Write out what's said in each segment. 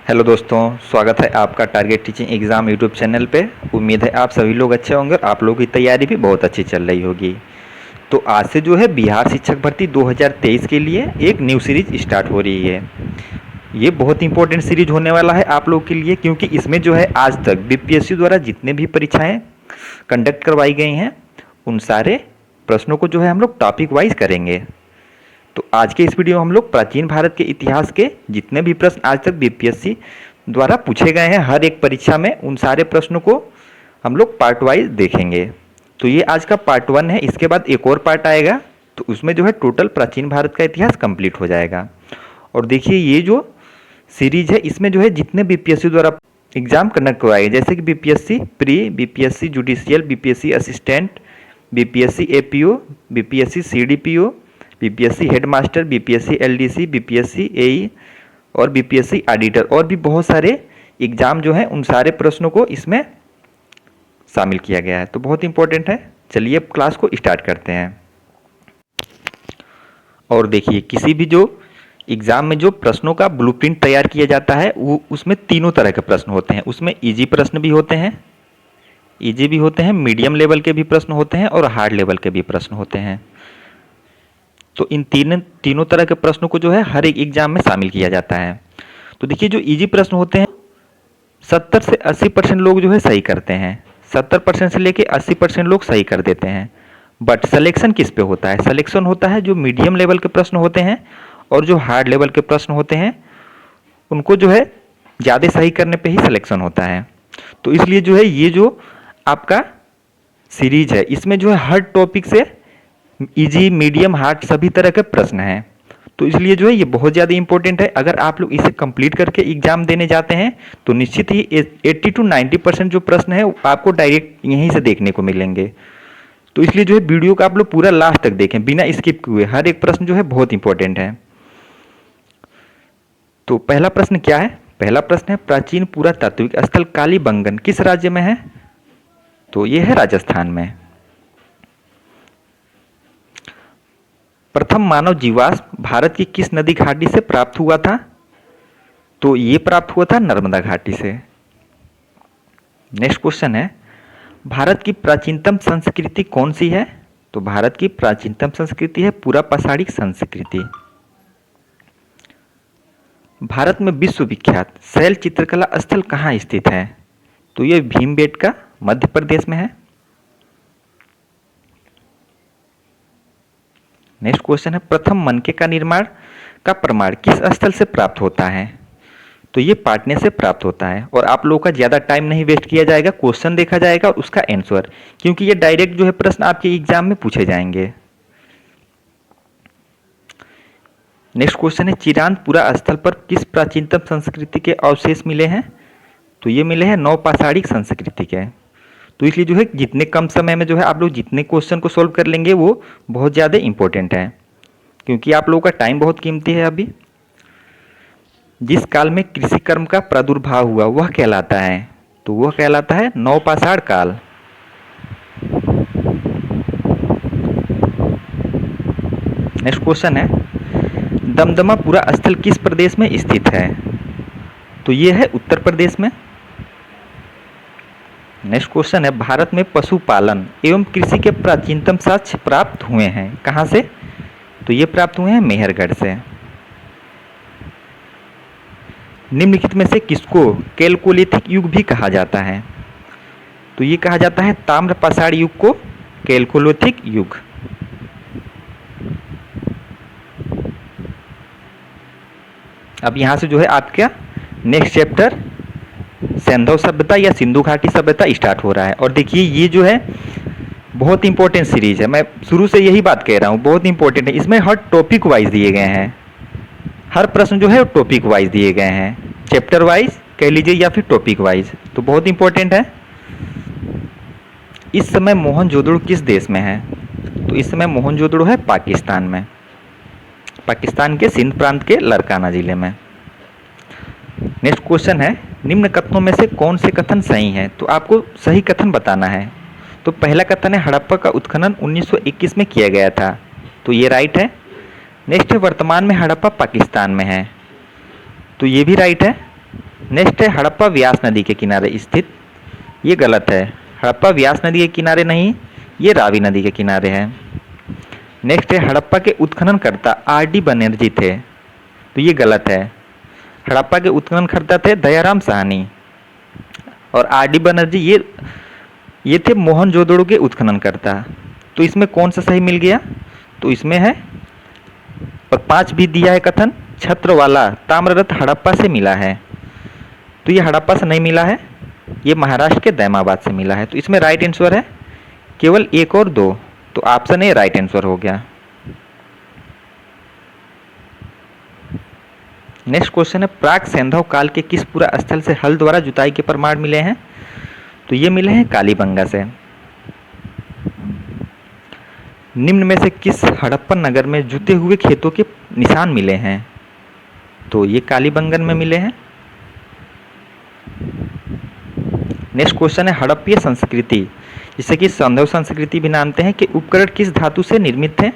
Hello दोस्तों, स्वागत है आपका target teaching exam YouTube channel पे। उम्मीद है आप सभी लोग अच्छे होंगे और आप लोगों की तैयारी भी बहुत अच्छी चल रही होगी। तो आज से जो है बिहार शिक्षक भर्ती 2023 के लिए एक न्यू सीरीज स्टार्ट हो रही है। ये बहुत इंपॉर्टेंट सीरीज होने वाला है आप लोगों के लिए, क्योंकि इसमें जो है आज तक बीपीएससी द्वारा जितने भी परीक्षाएँ कंडक्ट करवाई गई हैं उन सारे प्रश्नों को जो है हम लोग टॉपिक वाइज करेंगे। तो आज के इस वीडियो में हम लोग प्राचीन भारत के इतिहास के जितने भी प्रश्न आज तक बीपीएससी द्वारा पूछे गए हैं हर एक परीक्षा में, उन सारे प्रश्नों को हम लोग पार्ट वाइज देखेंगे। तो ये आज का पार्ट 1 है। इसके बाद एक और पार्ट आएगा, तो उसमें जो है टोटल प्राचीन भारत का इतिहास कंप्लीट हो जाएगा। और देखिए, ये जो सीरीज है इसमें जो है जितने बीपीएससी द्वारा एग्जाम कंडक्ट करवाए, जैसे कि BPSC pre, BPSC judicial, BPSC assistant, BPSC APO, BPSC CDPO, BPSC headmaster, BPSC LDC, BPSC AE और बीपीएससी ऑडिटर, और भी बहुत सारे एग्जाम जो हैं उन सारे प्रश्नों को इसमें शामिल किया गया है। तो बहुत इंपॉर्टेंट है। चलिए अब क्लास को स्टार्ट करते हैं। और देखिए, किसी भी जो एग्जाम में जो प्रश्नों का ब्लूप्रिंट तैयार किया जाता है वो उसमें तीनों तरह के प्रश्न होते हैं। उसमें इजी प्रश्न भी होते हैं, मीडियम लेवल के भी प्रश्न होते हैं और हार्ड लेवल के भी प्रश्न होते हैं। तो इन तीनों तरह के प्रश्नों को जो है हर एक एग्जाम में शामिल किया जाता है। तो देखिए, जो इजी प्रश्न होते हैं 70 से 80% लोग जो है सही करते हैं। 70% से लेके 80% लोग सही कर देते हैं। बट सिलेक्शन किस पे होता है? सिलेक्शन होता है जो मीडियम लेवल के प्रश्न होते हैं और जो हार्ड लेवल के प्रश्न होते हैं उनको जो है ज़्यादा सही करने पे ही सिलेक्शन होता है। तो इसलिए जो है ये जो आपका सीरीज है इसमें जो है हर टॉपिक से इजी, मीडियम, हार्ड सभी तरह के प्रश्न हैं। तो इसलिए जो है ये बहुत ज़्यादा इंपॉर्टेंट है। अगर आप लोग इसे कंप्लीट करके एग्जाम देने जाते हैं तो निश्चित ही 80 to 90% जो प्रश्न है आपको डायरेक्ट यहीं से देखने को मिलेंगे। तो इसलिए जो है वीडियो को आप लोग पूरा लास्ट तक देखें बिना स्किप किए। हर एक प्रश्न जो है बहुत इंपॉर्टेंट है। तो पहला प्रश्न क्या है? पहला प्रश्न है, प्राचीन पुरातात्विक स्थल कालीबंगन किस राज्य में है? तो ये है राजस्थान में। प्रथम मानव जीवाश्म भारत की किस नदी घाटी से प्राप्त हुआ था? तो ये प्राप्त हुआ था नर्मदा घाटी से। नेक्स्ट क्वेश्चन है, भारत की प्राचीनतम संस्कृति कौन सी है? तो भारत की प्राचीनतम संस्कृति है पुरापाषाणिक संस्कृति। भारत में विश्व विख्यात शैल चित्रकला स्थल कहाँ स्थित है? तो ये भीमबेटका मध्य प्रदेश में है। नेक्स्ट क्वेश्चन है, प्रथम मनके का निर्माण का प्रमाण किस स्थल से प्राप्त होता है? तो ये पाटने से प्राप्त होता है। और आप लोगों का ज़्यादा टाइम नहीं वेस्ट किया जाएगा, क्वेश्चन देखा जाएगा और उसका आंसर, क्योंकि ये डायरेक्ट जो है प्रश्न आपके एग्जाम में पूछे जाएंगे। नेक्स्ट क्वेश्चन है, चिरांतपुरा स्थल पर किस प्राचीनतम संस्कृति के अवशेष मिले हैं? तो ये मिले हैं नवपाषाणिक संस्कृति के। तो इसलिए जो है जितने कम समय में जो है आप लोग जितने क्वेश्चन को सॉल्व कर लेंगे वो बहुत ज़्यादा इंपॉर्टेंट है, क्योंकि आप लोगों का टाइम बहुत कीमती है अभी। जिस काल में कृषि कर्म का प्रादुर्भाव हुआ वह कहलाता है? तो वह कहलाता है नवपाषाण काल। नेक्स्ट क्वेश्चन है, दमदमापुरा स्थल किस प्रदेश में स्थित है? तो ये है उत्तर प्रदेश में। नेक्स्ट क्वेश्चन है, भारत में पशुपालन एवं कृषि के प्राचीनतम साक्ष्य प्राप्त हुए हैं कहाँ से? तो ये प्राप्त हुए हैं मेहरगढ़ से। निम्नलिखित में से किसको कैलकोलिथिक युग भी कहा जाता है? तो ये कहा जाता है ताम्रपाषाण युग को कैलकोलिथिक युग। अब यहाँ से जो है आपका नेक्स्ट चैप्टर सिंधु सभ्यता या सिंधु घाटी सभ्यता स्टार्ट हो रहा है। और देखिए, ये जो है बहुत इंपॉर्टेंट सीरीज है। मैं शुरू से यही बात कह रहा हूँ, बहुत इंपॉर्टेंट है। इसमें हर टॉपिक वाइज दिए गए हैं, हर प्रश्न जो है टॉपिक वाइज दिए गए हैं, चैप्टर वाइज कह लीजिए या फिर टॉपिक वाइज। तो बहुत इंपॉर्टेंट है। इस समय मोहनजोदड़ो किस देश में है? तो इस समय मोहनजोदड़ो है पाकिस्तान में, पाकिस्तान के सिंध प्रांत के लरकाना जिले में। नेक्स्ट क्वेश्चन है, निम्न कथनों में से कौन से कथन सही हैं? तो आपको सही कथन बताना है। तो पहला कथन है, हड़प्पा का उत्खनन 1921 में किया गया था। तो ये राइट है। नेक्स्ट है, वर्तमान में हड़प्पा पाकिस्तान में है। तो ये भी राइट है। नेक्स्ट है हड़प्पा व्यास नदी के किनारे स्थित। ये गलत है, हड़प्पा व्यास नदी के किनारे नहीं, ये रावी नदी के किनारे है। नेक्स्ट है हड़प्पा के उत्खननकर्ता आर.डी. बनर्जी थे, तो ये गलत है। हड़प्पा के उत्खननकर्ता थे दयाराम साहनी, और आर.डी. बनर्जी ये थे मोहनजोदड़ो के उत्खननकर्ता। तो इसमें कौन सा सही मिल गया? तो इसमें है, और 5 भी दिया है कथन, छत्रवाला ताम्ररथ हड़प्पा से मिला है। तो ये हड़प्पा से नहीं मिला है, ये महाराष्ट्र के दैमाबाद से मिला है। तो इसमें राइट आंसर है केवल 1 और 2, तो ऑप्शन ए राइट आंसर हो गया। नेक्स्ट क्वेश्चन है प्राक सैंधव काल के किस पुरा स्थल से हल द्वारा जुताई के प्रमाण मिले हैं? तो ये मिले हैं कालीबंगा से। निम्न में से किस हड़प्पन नगर में जुते हुए खेतों के निशान मिले हैं? तो ये कालीबंगन में मिले हैं। नेक्स्ट क्वेश्चन है हड़प्पीय संस्कृति, जिसे कि सैंधव संस्कृति भी मानते हैं, कि उपकरण किस धातु से निर्मित थे?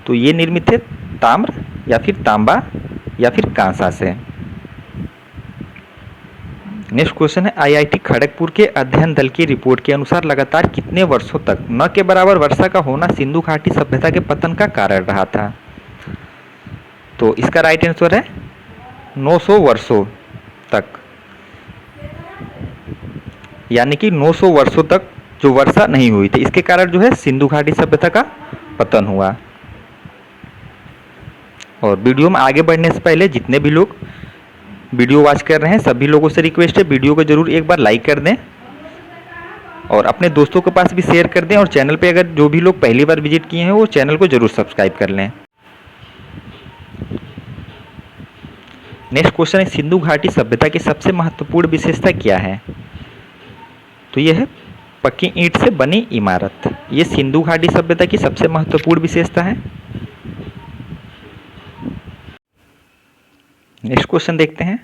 तो ये निर्मित थे ताम्र या फिर तांबा या फिर कांसा से। नेक्स्ट क्वेश्चन है आईआईटी खड़गपुर के अध्ययन दल की रिपोर्ट के अनुसार लगातार कितने वर्षों तक न के बराबर वर्षा का होना सिंधु घाटी सभ्यता के पतन का कारण रहा था? तो इसका राइट आंसर है 900 वर्षों तक, यानी कि 900 वर्षों तक जो वर्षा नहीं हुई थी, इसके कारण जो है सिंधु घाटी सभ्यता का पतन हुआ। और वीडियो में आगे बढ़ने से पहले जितने भी लोग वीडियो वॉच कर रहे हैं सभी लोगों से रिक्वेस्ट है वीडियो को जरूर एक बार लाइक कर दें और अपने दोस्तों के पास भी शेयर कर दें, और चैनल पे अगर जो भी लोग पहली बार विजिट किए हैं वो चैनल को जरूर सब्सक्राइब कर लें। नेक्स्ट क्वेश्चन है सिंधु घाटी सभ्यता की सबसे महत्वपूर्ण विशेषता क्या है? तो यह है पक्की ईंट से बनी इमारत। ये सिंधु घाटी सभ्यता की सबसे महत्वपूर्ण विशेषता है। नेक्स्ट क्वेश्चन देखते हैं।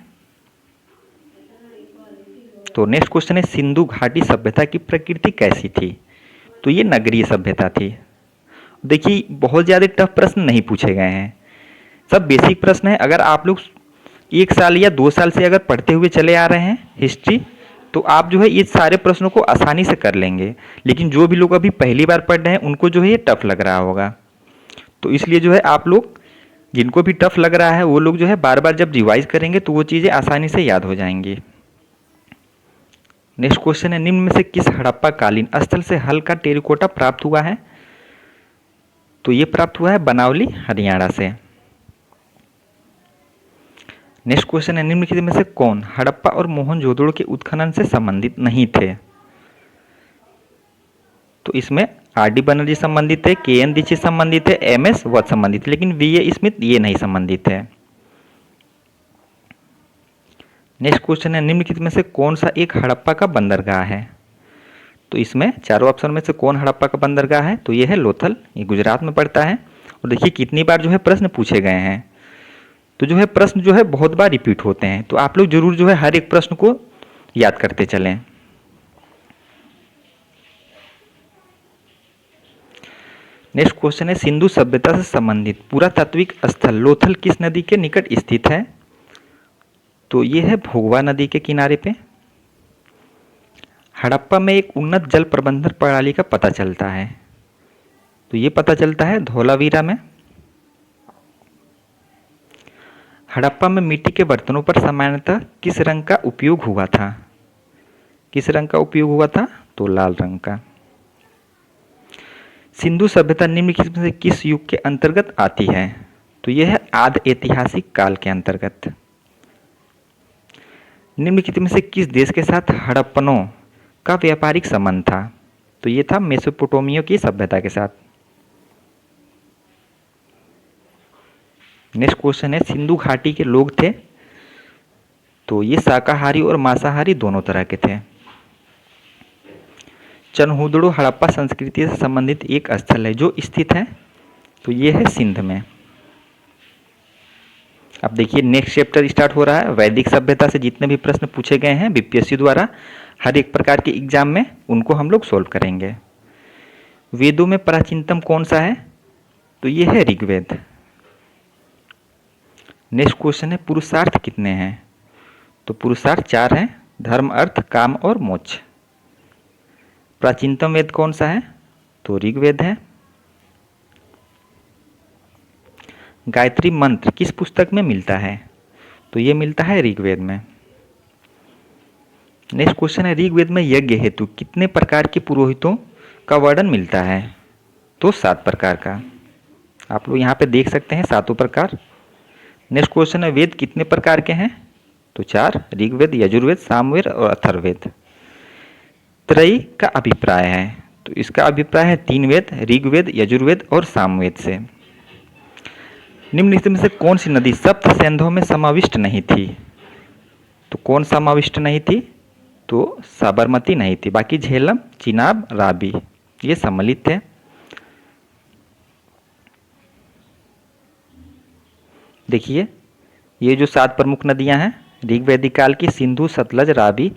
तो नेक्स्ट क्वेश्चन है सिंधु घाटी सभ्यता की प्रकृति कैसी थी? तो ये नगरीय सभ्यता थी। देखिए बहुत ज़्यादा टफ प्रश्न नहीं पूछे गए हैं, सब बेसिक प्रश्न है। अगर आप लोग 1 साल या 2 साल से अगर पढ़ते हुए चले आ रहे हैं हिस्ट्री, तो आप जो है ये सारे प्रश्नों को आसानी से कर लेंगे। लेकिन जो भी लोग अभी पहली बार पढ़ रहे हैं उनको जो है ये टफ लग रहा होगा, तो इसलिए जो है आप लोग जिनको भी टफ लग रहा है वो लोग जो है बार बार जब रिवाइज करेंगे तो वो चीज़ें आसानी से याद हो जाएंगी। नेक्स्ट क्वेश्चन है निम्न में से किस हड़प्पा कालीन स्थल से हल्का टेरिकोटा प्राप्त हुआ है? तो ये प्राप्त हुआ है बनावली हरियाणा से। नेक्स्ट क्वेश्चन है निम्नलिखित में से कौन हड़प्पा और मोहनजोदड़ो के उत्खनन से संबंधित नहीं थे? तो इसमें आर.डी. बनर्जी संबंधित थे, के.एन. दीक्षित संबंधित है, एम.एस. वत्स संबंधित, लेकिन वी.ए. स्मिथ ये नहीं संबंधित है। नेक्स्ट क्वेश्चन है निम्नलिखित में से कौन सा एक हड़प्पा का बंदरगाह है? तो इसमें चारों ऑप्शन में से कौन हड़प्पा का बंदरगाह है? तो ये है लोथल, ये गुजरात में पड़ता है। और देखिए कितनी बार जो है प्रश्न पूछे गए हैं, तो जो है प्रश्न जो है बहुत बार रिपीट होते हैं, तो आप लोग जरूर जो है हर एक प्रश्न को याद करते चलें। नेक्स्ट क्वेश्चन है सिंधु सभ्यता से संबंधित पुरातात्विक स्थल लोथल किस नदी के निकट स्थित है? तो ये है भोगवा नदी के किनारे पे। हड़प्पा में एक उन्नत जल प्रबंधन प्रणाली का पता चलता है, तो ये पता चलता है धौलावीरा में। हड़प्पा में मिट्टी के बर्तनों पर सामान्यतः किस रंग का उपयोग हुआ था? किस रंग का उपयोग हुआ था? तो लाल रंग का। सिंधु सभ्यता निम्नलिखित में से किस युग के अंतर्गत आती है? तो यह है आदि ऐतिहासिक काल के अंतर्गत। निम्नलिखित में से किस देश के साथ हड़प्पनों का व्यापारिक संबंध था? तो ये था मेसोपोटामिया की सभ्यता के साथ। नेक्स्ट क्वेश्चन है सिंधु घाटी के लोग थे, तो ये शाकाहारी और मांसाहारी दोनों तरह के थे। चनहुदड़ो हड़प्पा संस्कृति से संबंधित एक स्थल है जो स्थित है, तो ये है सिंध में। अब देखिए नेक्स्ट चैप्टर स्टार्ट हो रहा है। वैदिक सभ्यता से जितने भी प्रश्न पूछे गए हैं बीपीएससी द्वारा हर एक प्रकार के एग्जाम में, उनको हम लोग सोल्व करेंगे। वेदों में प्राचीनतम कौन सा है? तो ये है ऋग्वेद। नेक्स्ट क्वेश्चन है पुरुषार्थ कितने हैं? तो पुरुषार्थ 4 हैं, धर्म, अर्थ, काम और मोक्ष। प्राचीनतम वेद कौन सा है? तो ऋग्वेद है। गायत्री मंत्र किस पुस्तक में मिलता है? तो ये मिलता है ऋग्वेद में। नेक्स्ट क्वेश्चन है, ऋग्वेद में यज्ञ हेतु कितने प्रकार के पुरोहितों का वर्णन मिलता है? तो 7 प्रकार का। आप लोग यहाँ पे देख सकते हैं 7 प्रकार। नेक्स्ट क्वेश्चन है, वेद कितने प्रकार के हैं? तो 4, ऋग्वेद, यजुर्वेद, सामवेद और अथर्ववेद। त्रयी का अभिप्राय है, तो इसका अभिप्राय है 3 वेद, ऋग्वेद, यजुर्वेद और सामवेद से। निम्नलिखित में से कौन सी नदी सप्त सिंधुओं में समाविष्ट नहीं थी? तो कौन समाविष्ट नहीं थी? तो साबरमती नहीं थी, बाकी झेलम, चिनाब, रावी ये सम्मिलित थे। देखिए ये जो 7 प्रमुख नदियां हैं ऋग्वैदिक काल की, सिंधु, सतलज, रावी,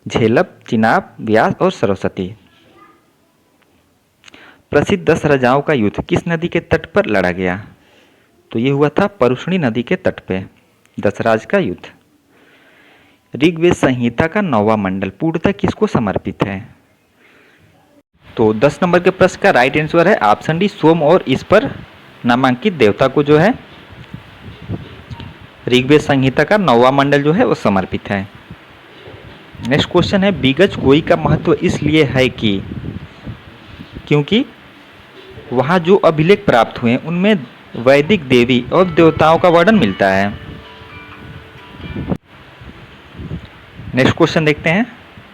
झेलम, चिनाब, व्यास और सरस्वती। प्रसिद्ध 10 राजाओं का युद्ध किस नदी के तट पर लड़ा गया? तो ये हुआ था परुष्णी नदी के तट पे 10 राज का युद्ध। ऋग्वेद संहिता का 9वां मंडल पूर्णतः किसको समर्पित है? तो 10 नंबर के प्रश्न का राइट आंसर है ऑप्शन डी, सोम और इस पर नामांकित देवता को जो है ऋग्वेद संहिता का 9वां मंडल जो है वो समर्पित है। नेक्स्ट क्वेश्चन है, बीगज गोई का महत्व इसलिए है कि क्योंकि वहाँ जो अभिलेख प्राप्त हुए उनमें वैदिक देवी और देवताओं का वर्णन मिलता है। नेक्स्ट क्वेश्चन देखते हैं।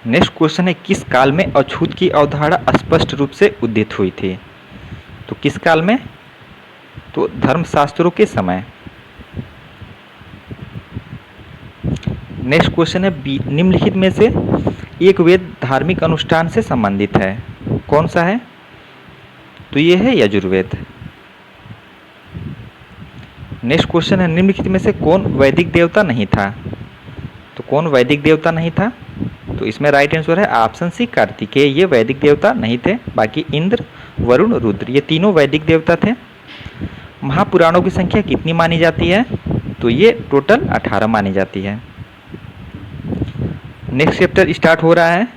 नेक्स्ट क्वेश्चन है, किस काल में अछूत की अवधारणा स्पष्ट रूप से उदित हुई थी? तो किस काल में? तो धर्मशास्त्रों के समय। नेक्स्ट क्वेश्चन है, निम्नलिखित में से एक वेद धार्मिक अनुष्ठान से संबंधित है, कौन सा है? तो ये है यजुर्वेद। नेक्स्ट क्वेश्चन है, निम्नलिखित में से कौन वैदिक देवता नहीं था? तो कौन वैदिक देवता नहीं था? तो इसमें राइट आंसर है ऑप्शन सी, कार्तिकेय। ये वैदिक देवता नहीं थे, बाकी इंद्र, वरुण, रुद्र ये तीनों वैदिक देवता थे। महापुराणों की संख्या कितनी मानी जाती है? तो ये टोटल 18 मानी जाती है। नेक्स्ट चैप्टर स्टार्ट हो रहा है,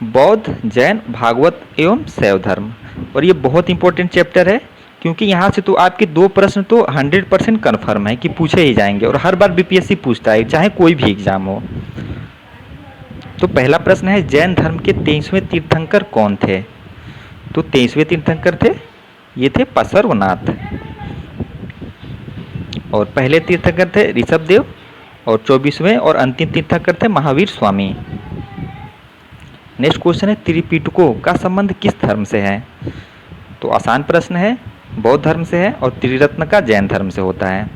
बौद्ध, जैन, भागवत एवं शैव धर्म। और ये बहुत इंपॉर्टेंट चैप्टर है क्योंकि यहाँ से तो आपके 2 प्रश्न तो 100% कन्फर्म है कि पूछे ही जाएंगे और हर बार बीपीएससी पूछता है चाहे कोई भी एग्जाम हो। तो पहला प्रश्न है, जैन धर्म के 23वें तीर्थंकर कौन थे? तो 23वें तीर्थंकर थे, ये थे पार्श्वनाथ। और पहले तीर्थंकर थे ऋषभदेव और 24वें और अंतिम तीर्थंकर थे महावीर स्वामी। नेक्स्ट क्वेश्चन है, त्रिपिटकों का संबंध किस धर्म से है? तो आसान प्रश्न है, बौद्ध धर्म से है और त्रिरत्न का जैन धर्म से होता है।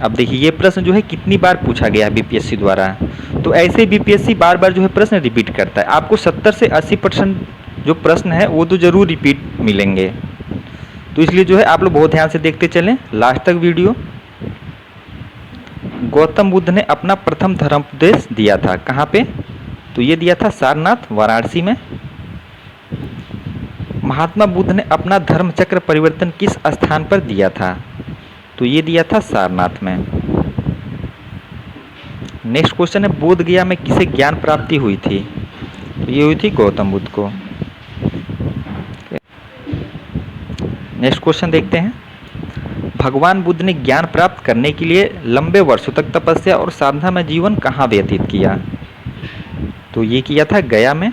अब देखिए ये प्रश्न जो है कितनी बार पूछा गया है बीपीएससी द्वारा, तो ऐसे बीपीएससी बार बार जो है प्रश्न रिपीट करता है। आपको 70 से 80% जो प्रश्न है वो तो जरूर रिपीट मिलेंगे, तो इसलिए जो है आप लोग बहुत ध्यान से देखते चलें लास्ट तक वीडियो। गौतम बुद्ध ने अपना प्रथम धर्मोपदेश दिया था कहाँ पे? तो ये दिया था सारनाथ, वाराणसी में। महात्मा बुद्ध ने अपना धर्म चक्र परिवर्तन किस स्थान पर दिया था? तो ये दिया था सारनाथ में। नेक्स्ट क्वेश्चन है, बोध गया में किसे ज्ञान प्राप्ति हुई थी? तो ये हुई थी गौतम बुद्ध को। नेक्स्ट क्वेश्चन देखते हैं, भगवान बुद्ध ने ज्ञान प्राप्त करने के लिए लंबे वर्षों तक तपस्या और साधना में जीवन कहाँ व्यतीत किया? तो ये किया था गया में।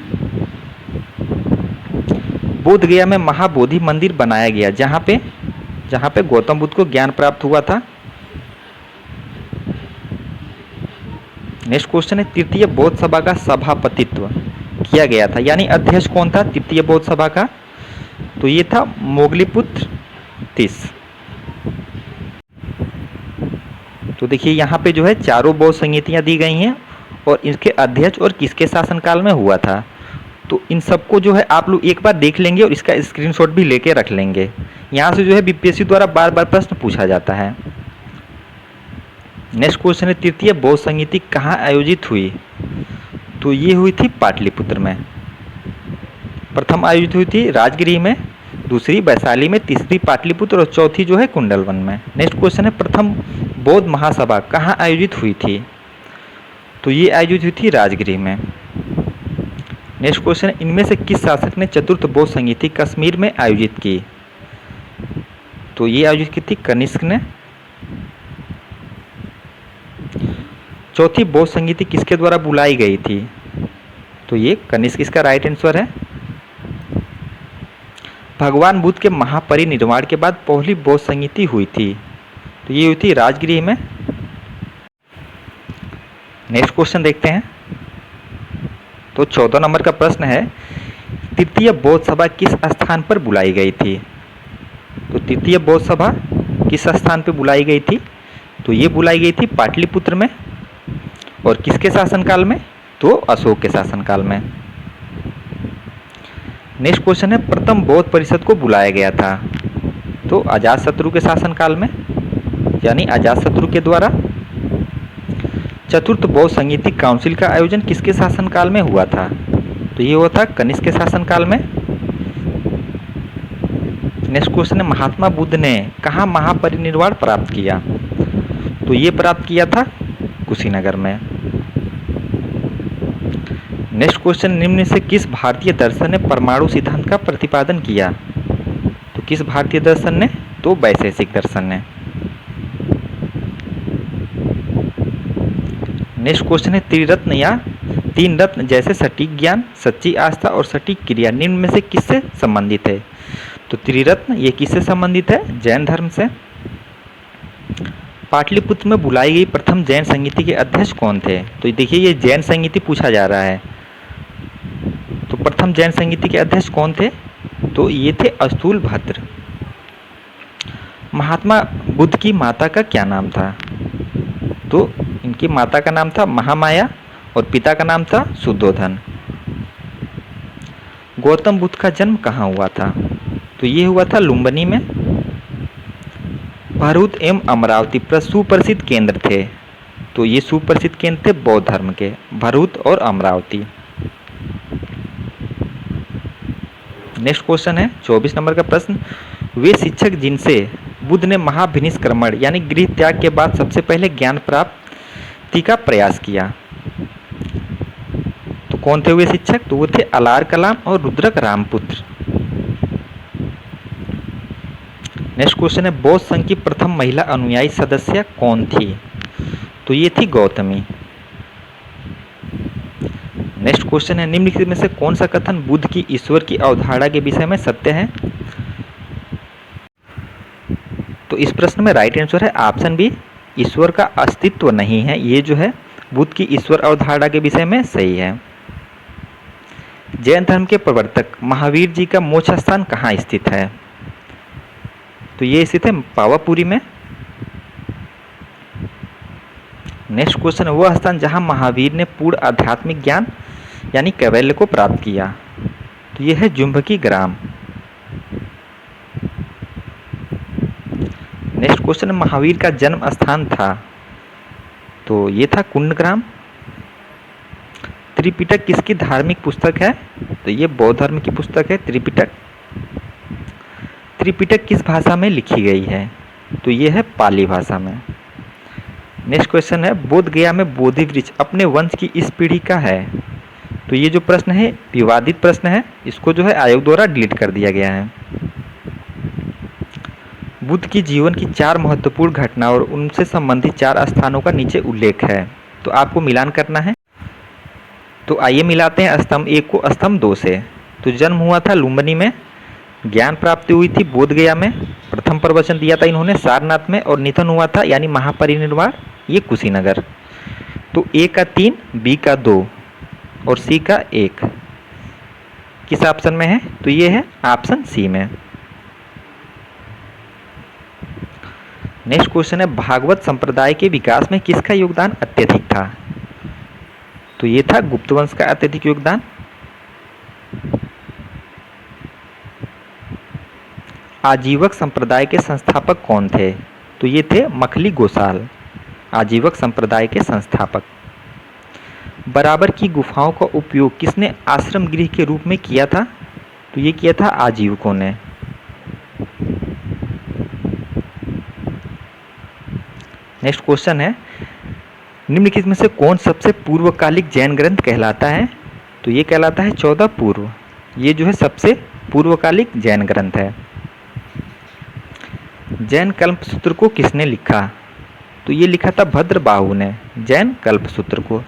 बोध गया में महाबोधि मंदिर बनाया गया जहाँ पे गौतम बुद्ध को ज्ञान प्राप्त हुआ था। नेक्स्ट क्वेश्चन है, तृतीय बौद्ध सभा का सभापतित्व किया गया था, यानी अध्यक्ष कौन था तृतीय बौद्ध सभा का? तो ये था मोगलीपुत्र तीस। तो देखिए यहाँ पे जो है चारों बौद्ध संहिताएं दी गई हैं और इसके अध्यक्ष और किसके शासनकाल में हुआ था। तो इन सबको जो है आप लोग एक बार देख लेंगे और इसका स्क्रीनशॉट भी लेके रख लेंगे। यहाँ से जो है बीपीएससी द्वारा बार बार प्रश्न पूछा जाता है। नेक्स्ट क्वेश्चन है, तृतीय बौद्ध संहिता कहाँ आयोजित हुई? तो ये हुई थी पाटलिपुत्र में। प्रथम आयोजित हुई थी राजगृह में, दूसरी वैशाली में, तीसरी पाटलिपुत्र और चौथी जो है कुंडलवन में। नेक्स्ट क्वेश्चन है, प्रथम बौद्ध महासभा कहाँ आयोजित हुई थी? तो ये आयोजित हुई थी राजगृह में। नेक्स्ट क्वेश्चन, इनमें से किस शासक ने चतुर्थ बौद्ध संगीति कश्मीर में आयोजित की? तो ये आयोजित की थी कनिष्क ने। चौथी बौद्ध संगीति किसके द्वारा बुलाई गई थी? तो ये कनिष्क इसका राइट आंसर है। भगवान बुद्ध के महापरिनिर्वाण के बाद पहली बौद्ध संगीति हुई थी, तो ये हुई थी राजगृह में। नेक्स्ट क्वेश्चन देखते हैं। तो 14 नंबर का प्रश्न है, तृतीय बौद्ध सभा किस स्थान पर बुलाई गई थी? तो तृतीय बौद्ध सभा किस स्थान पर बुलाई गई थी? तो ये बुलाई गई थी पाटलिपुत्र में। और किसके शासनकाल में? तो अशोक के शासनकाल में। नेक्स्ट क्वेश्चन है, प्रथम बौद्ध परिषद को बुलाया गया था? तो अजातशत्रु के शासनकाल में, यानी अजातशत्रु के द्वारा। चतुर्थ बौद्ध संगीति काउंसिल का आयोजन किसके शासनकाल में हुआ था? तो ये हुआ था कनिष्क के शासनकाल में। नेक्स्ट क्वेश्चन है, महात्मा बुद्ध ने कहाँ महापरिनिर्वाण प्राप्त किया? तो ये प्राप्त किया था कुशीनगर में। नेक्स्ट क्वेश्चन, निम्न से किस भारतीय दर्शन ने परमाणु सिद्धांत का प्रतिपादन किया? तो किस भारतीय दर्शन ने? तो वैशेषिक दर्शन ने। नेक्स्ट क्वेश्चन है, त्रिरत्न या तीन रत्न जैसे सटीक ज्ञान, सच्ची आस्था और सटीक क्रिया निम्न में से किससे संबंधित है? तो त्रिरत्न ये किससे संबंधित है? जैन धर्म से। पाटलिपुत्र में बुलाई गई प्रथम जैन संगीति के अध्यक्ष कौन थे? तो देखिए ये जैन संगीति पूछा जा रहा है, तो प्रथम जैन संगीति के अध्यक्ष कौन थे? तो ये थे स्थूलभद्र। महात्मा बुद्ध की माता का क्या नाम था? तो इनकी माता का नाम था महामाया और पिता का नाम था शुद्धोधन। गौतम बुद्ध का जन्म कहाँ हुआ था? तो ये हुआ था लुम्बिनी में। भरूच एवं अमरावती सुप्रसिद्ध केंद्र थे, तो ये सुप्रसिद्ध केंद्र थे बौद्ध धर्म के, भरूच और अमरावती। नेक्स्ट क्वेश्चन है 24 नंबर का प्रश्न, वे शिक्षक जिनसे बुद्ध ने महाभिनिष्क्रमण यानी गृह त्याग के बाद सबसे पहले ज्ञान प्राप्ति का प्रयास किया, तो कौन थे वे शिक्षक? तो वो थे अलार कलाम और रुद्रक रामपुत्र। नेक्स्ट क्वेश्चन है, बौद्ध संघ की प्रथम महिला अनुयायी सदस्य कौन थी? तो ये थी गौतमी। नेक्स्ट क्वेश्चन है, निम्नलिखित में से कौन सा कथन बुद्ध की ईश्वर की अवधारणा के विषय में सत्य है? तो इस प्रश्न में राइट आंसर है ऑप्शन बी, ईश्वर का अस्तित्व नहीं है। ये जो है बुद्ध की ईश्वर अवधारणा के विषय में सही है। जैन धर्म के प्रवर्तक महावीर जी का मोक्ष स्थान कहाँ स्थित है? तो ये स्थित है पावापुरी में। नेक्स्ट क्वेश्चन है, वह स्थान जहाँ महावीर ने पूर्ण आध्यात्मिक ज्ञान यानी कैवल्य को प्राप्त किया, तो ये है जुम्बकी ग्राम। नेक्स्ट क्वेश्चन है, महावीर का जन्म स्थान था, तो ये था कुंडग्राम। त्रिपिटक किसकी धार्मिक पुस्तक है? तो ये बौद्ध धर्म की पुस्तक है त्रिपिटक। त्रिपिटक किस भाषा में लिखी गई है? तो ये है पाली भाषा में। नेक्स्ट क्वेश्चन है, बोध गया में बोधि वृक्ष अपने वंश की इस पीढ़ी का है, तो ये जो प्रश्न है विवादित प्रश्न है, इसको जो है आयोग द्वारा डिलीट कर दिया गया है। बुद्ध की जीवन की 4 महत्वपूर्ण घटना और उनसे संबंधित 4 स्थानों का नीचे उल्लेख है, तो आपको मिलान करना है। तो आइए मिलाते हैं स्तंभ 1 को स्तंभ 2 से। तो जन्म हुआ था लुम्बिनी में, ज्ञान प्राप्ति हुई थी बोध गया में, प्रथम प्रवचन दिया था इन्होंने सारनाथ में, और निधन हुआ था यानी महापरिनिर्वाण ये कुशीनगर। तो ए का 3, बी का 2 और सी का 1 किस ऑप्शन में है? तो ये है ऑप्शन सी में। नेक्स्ट क्वेश्चन है, भागवत संप्रदाय के विकास में किसका योगदान अत्यधिक था? तो ये था गुप्त वंश का अत्यधिक योगदान। आजीवक संप्रदाय के संस्थापक कौन थे? तो ये थे मखली गोसाल, आजीवक संप्रदाय के संस्थापक। बराबर की गुफाओं का उपयोग किसने आश्रम गृह के रूप में किया था? तो ये किया था आजीवकों ने। नेक्स्ट क्वेश्चन है, निम्नलिखित में से कौन सबसे पूर्वकालिक जैन ग्रंथ कहलाता है? तो ये कहलाता है 14 पूर्व। ये जो है सबसे पूर्वकालिक जैन ग्रंथ है। जैन कल्पसूत्र को किसने लिखा? तो ये लिखा था भद्रबाहु ने जैन कल्पसूत्र को।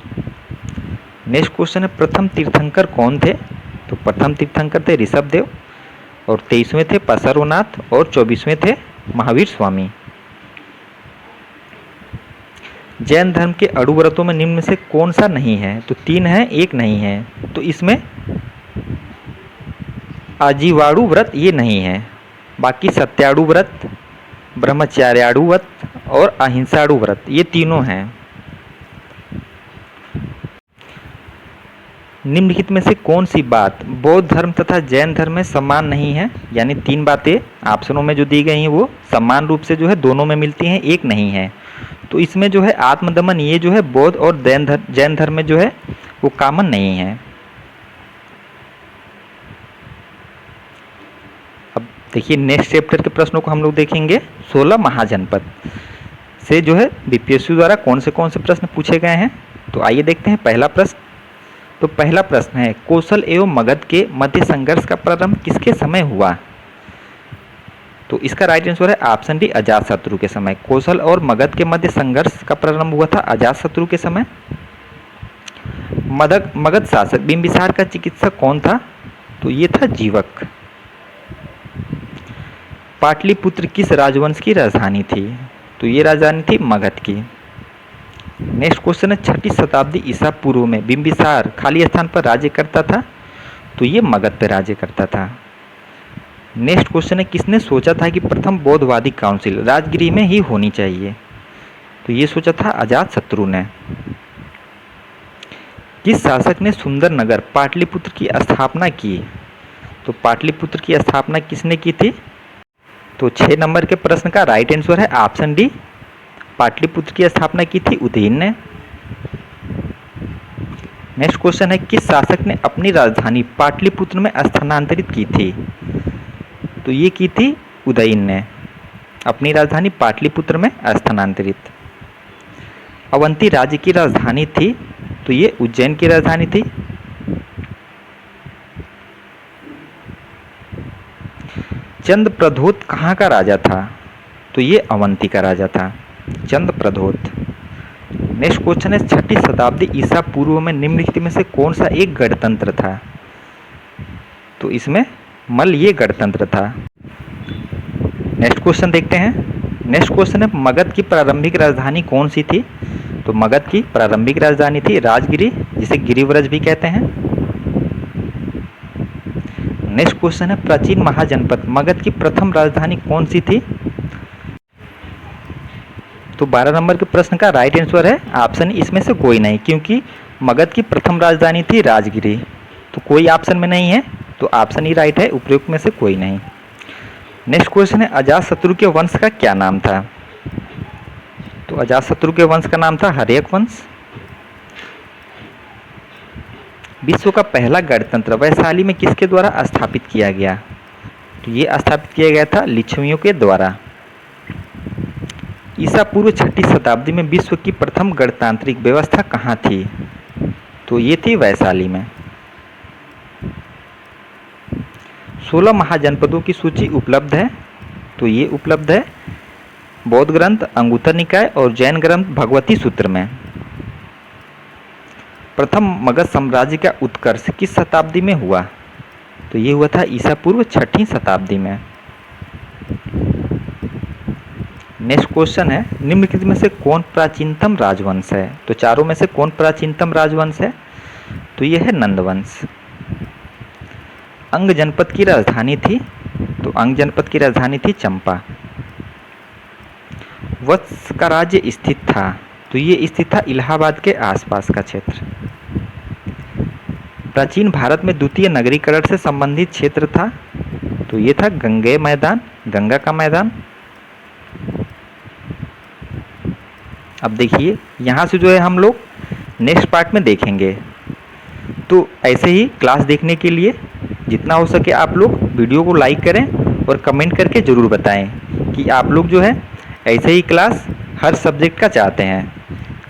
नेक्स्ट क्वेश्चन है, प्रथम तीर्थंकर कौन थे? तो प्रथम तीर्थंकर थे ऋषभदेव, और 23वें थे पसरोनाथ, और 24वें थे महावीर स्वामी। जैन धर्म के अणुव्रतों में निम्न में से कौन सा नहीं है? तो 3 है, 1 नहीं है। तो इसमें आजीवाणु व्रत ये नहीं है, बाकी सत्याणु व्रत, ब्रह्मचार्याणु व्रत और अहिंसाणु व्रत ये तीनों हैं। निम्नलिखित में से कौन सी बात बौद्ध धर्म तथा जैन धर्म में समान नहीं है? यानी 3 बातें ऑप्शनों में जो दी गई हैं वो समान रूप से जो है दोनों में मिलती हैं, एक नहीं है। तो इसमें जो है आत्मदमन ये जो है बौद्ध और जैन धर्म में जो है वो कॉमन नहीं है। अब देखिए नेक्स्ट चैप्टर के प्रश्नों को हम लोग देखेंगे। 16 महाजनपद से जो है बीपीएससी द्वारा कौन से प्रश्न पूछे गए हैं। तो आइए देखते हैं पहला प्रश्न। तो पहला प्रश्न है, कौशल एवं मगध के मध्य संघर्ष का प्रारंभ किसके समय हुआ? तो इसका राइट आंसर है ऑप्शन डी अजातशत्रु के समय। कौशल और मगध के मध्य संघर्ष का प्रारंभ हुआ था अजातशत्रु के समय। मगध शासक बिंबिसार का चिकित्सक कौन था? तो ये था जीवक। पाटलिपुत्र किस राजवंश की राजधानी थी? तो ये राजधानी थी मगध की। नेक्स्ट क्वेश्चन है, 6ठी शताब्दी ईसा पूर्व में बिंबिसार खाली स्थान पर राज्य करता था? तो ये मगध पर राज्य करता था। नेक्स्ट क्वेश्चन है, किसने सोचा था कि प्रथम बौद्धवादी काउंसिल राजगिरी में ही होनी चाहिए? तो ये सोचा था अजातशत्रु ने। किस शासक ने सुंदरनगर पाटलिपुत्र की स्थापना की? तो पाटलिपुत्र की स्थापना किसने की थी? तो 6 नंबर के प्रश्न का राइट आंसर है ऑप्शन डी, पाटलिपुत्र की स्थापना की थी उदयन ने। नेक्स्ट क्वेश्चन है, किस शासक ने अपनी राजधानी पाटलिपुत्र में स्थानांतरित की थी? तो ये की थी उदयन ने अपनी राजधानी पाटलिपुत्र में स्थानांतरित। अवंती राज्य की राजधानी थी? तो ये उज्जैन की राजधानी थी। चंद्रप्रद्योत कहाँ का राजा था? तो ये अवंती का राजा था चंद्रप्रद्योत। नेक्स्ट क्वेश्चन है, 6ठी शताब्दी ईसा पूर्व में निम्नलिखित में से कौन सा एक गणतंत्र था? तो इसमें मल ये गणतंत्र था। नेक्स्ट क्वेश्चन देखते हैं। नेक्स्ट क्वेश्चन है, मगध की प्रारंभिक राजधानी कौन सी थी? तो मगध की प्रारंभिक राजधानी थी राजगिरी, जिसे गिरिव्रज भी कहते हैं। नेक्स्ट क्वेश्चन है, प्राचीन महाजनपद मगध की प्रथम राजधानी कौन सी थी? तो 12 नंबर के प्रश्न का राइट आंसर है ऑप्शन इसमें से कोई नहीं, क्योंकि मगध की प्रथम राजधानी थी राजगिरी। तो कोई ऑप्शन में नहीं है, तो ऑप्शन ही राइट है, उपयुक्त में से कोई नहीं। नेक्स्ट क्वेश्चन है, अजातशत्रु के वंश का क्या नाम था? तो अजातशत्रु के वंश का नाम था हर्यक वंश। विश्व का पहला गणतंत्र वैशाली में किसके द्वारा स्थापित किया गया? तो ये स्थापित किया गया था लिच्छवियों के द्वारा। ईसा पूर्व 6ठी शताब्दी में विश्व की प्रथम गणतांत्रिक व्यवस्था कहाँ थी? तो ये थी वैशाली में। 16 महाजनपदों की सूची उपलब्ध है? तो ये उपलब्ध है बौद्ध ग्रंथ अंगुत्तर निकाय और जैन ग्रंथ भगवती सूत्र में। प्रथम मगध साम्राज्य का उत्कर्ष किस शताब्दी में हुआ? तो ये हुआ था ईसा पूर्व 6ठी शताब्दी में। नेक्स्ट क्वेश्चन है, निम्नलिखित में से कौन प्राचीनतम राजवंश है? तो चारों में से कौन प्राचीनतम राजवंश है? तो ये है नंदवंश। अंग जनपद की राजधानी थी? तो अंग जनपद की राजधानी थी चंपा। वत्स का राज्य स्थित था? तो ये स्थित था इलाहाबाद के आसपास का क्षेत्र। प्राचीन भारत में द्वितीय नगरीकरण से संबंधित क्षेत्र था? तो ये था गंगे मैदान, गंगा का मैदान। अब देखिए यहाँ से जो है हम लोग नेक्स्ट पार्ट में देखेंगे। तो ऐसे ही क्लास देखने के लिए जितना हो सके आप लोग वीडियो को लाइक करें और कमेंट करके ज़रूर बताएं कि आप लोग जो है ऐसे ही क्लास हर सब्जेक्ट का चाहते हैं।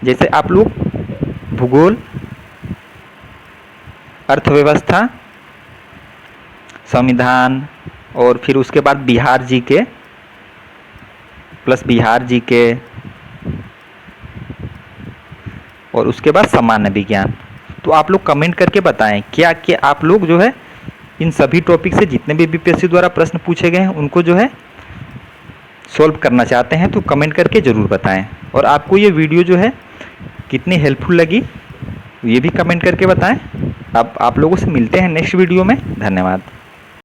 जैसे आप लोग भूगोल, अर्थव्यवस्था, संविधान और फिर उसके बाद Bihar GK plus Bihar GK और उसके बाद सामान्य विज्ञान। तो आप लोग कमेंट करके बताएं क्या क्या आप लोग जो है इन सभी टॉपिक से जितने भी बीपीएससी द्वारा प्रश्न पूछे गए हैं उनको जो है सॉल्व करना चाहते हैं, तो कमेंट करके ज़रूर बताएं। और आपको ये वीडियो जो है कितनी हेल्पफुल लगी ये भी कमेंट करके बताएं। अब आप लोगों से मिलते हैं नेक्स्ट वीडियो में। धन्यवाद।